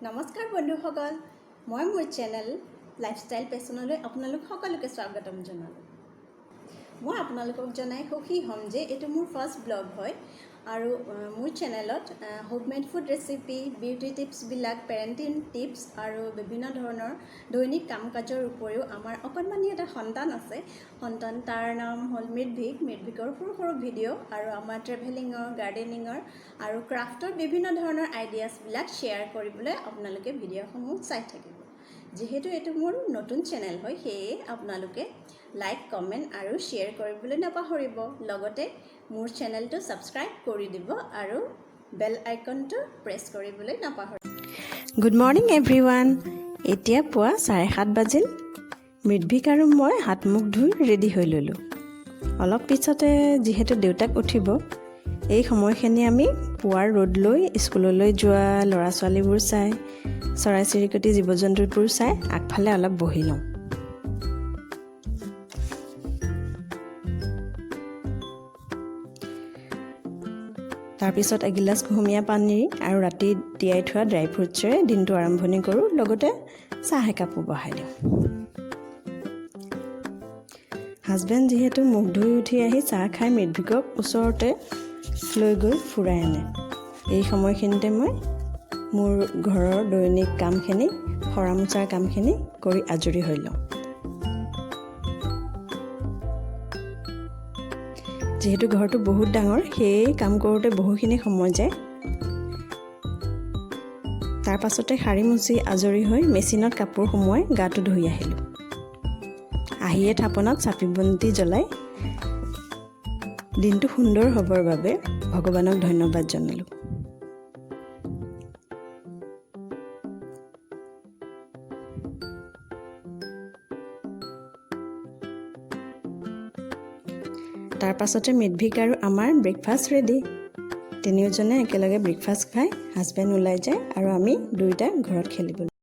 নমস্কাৰ বন্ধুসকল, মই মোৰ চেনেল লাইফষ্টাইল পেশনলৈ আপোনালোক সকলোকে স্বাগতম জনালোঁ। মই আপোনালোকক জনাই সুখী হ'ম যে এইটো মোৰ ফাৰ্ষ্ট ব্লগ হয় আৰু মোৰ চেনেলত হোমমেড ফুড ৰেচিপি, বিউটি টিপছবিলাক, পেৰেণ্টিং টিপছ আৰু বিভিন্ন ধৰণৰ দৈনিক কাম কাজৰ উপৰিও আমাৰ অকণমানি এটা সন্তান আছে। তাৰ নাম হ'ল মিডভিকৰ সৰু সৰু ভিডিঅ' আৰু আমাৰ ট্ৰেভেলিঙৰ, গাৰ্ডেনিঙৰ আৰু ক্ৰাফ্টৰ বিভিন্ন ধৰণৰ আইডিয়াছবিলাক শ্বেয়াৰ কৰিবলৈ আপোনালোকে ভিডিঅ'সমূহ চাই থাকিব। যিহেতু এইটো মোৰ নতুন চেনেল হয়, সেয়ে আপোনালোকে লাইক, কমেণ্ট আৰু শ্বেয়াৰ কৰিবলৈ নাপাহৰিব। লগতে মোৰ চেনেলটো ছাবস্ক্ৰাইব কৰি দিব আৰু বেল আইকনটো প্ৰেছ কৰিবলৈ নাপাহৰিব। Good morning everyone. এতিয়া পুৱা 7:30 বাজিল। মিডভিক আৰু মই হাত মুখ ধুই ৰেডি হৈ ল'লোঁ। অলপ পিছতে যিহেতু দেউতাক উঠিব, এই সময়খিনি আমি পুৱাৰ ৰ'দ লৈ স্কুললৈ যোৱা ল'ৰা ছোৱালীবোৰ চাই, চৰাই চিৰিকটি, জীৱ জন্তুবোৰ চাই আগফালে অলপ বহি লওঁ। তাৰপিছত এগিলাচ কুহুমীয়া পানী আৰু ৰাতি তিয়াই থোৱা ড্ৰাই ফ্ৰুটছেৰে দিনটো আৰম্ভণি কৰোঁ। লগতে চাহ একাপো বহাই দিওঁ। হাজবেণ্ড যিহেতু মুখ ধুই উঠি আহি চাহ খাই মিডভিকক ওচৰতে লৈ গৈ ফুৰাই আনে। এই সময়খিনিতে মই মোৰ ঘৰৰ দৈনিক কামখিনি, সৰা মোচাৰ কামখিনি কৰি আজৰি হৈ লওঁ। যিহেতু ঘৰটো বহুত ডাঙৰ, সেয়ে কাম কৰোঁতে বহুখিনি সময় যায়। তাৰ পাছতে সাৰি মুচি আজৰি হৈ মেচিনত কাপোৰ সুমুৱাই গাটো ধুই আহিলোঁ। আহিয়ে থাপনাত চাকি বন্তি জ্বলাই দিনটো সুন্দৰ হ'বৰ বাবে ভগৱানক ধন্যবাদ জনালোঁ। তাৰ পাছতে মিডভিক আৰু আমাৰ ব্ৰেকফাষ্ট ৰেডি। তিনিওজনে একেলগে ব্ৰেকফাষ্ট খাই হাজবেণ্ড ওলাই যায় আৰু আমি দুয়োটা ঘৰত খেলিবলৈ।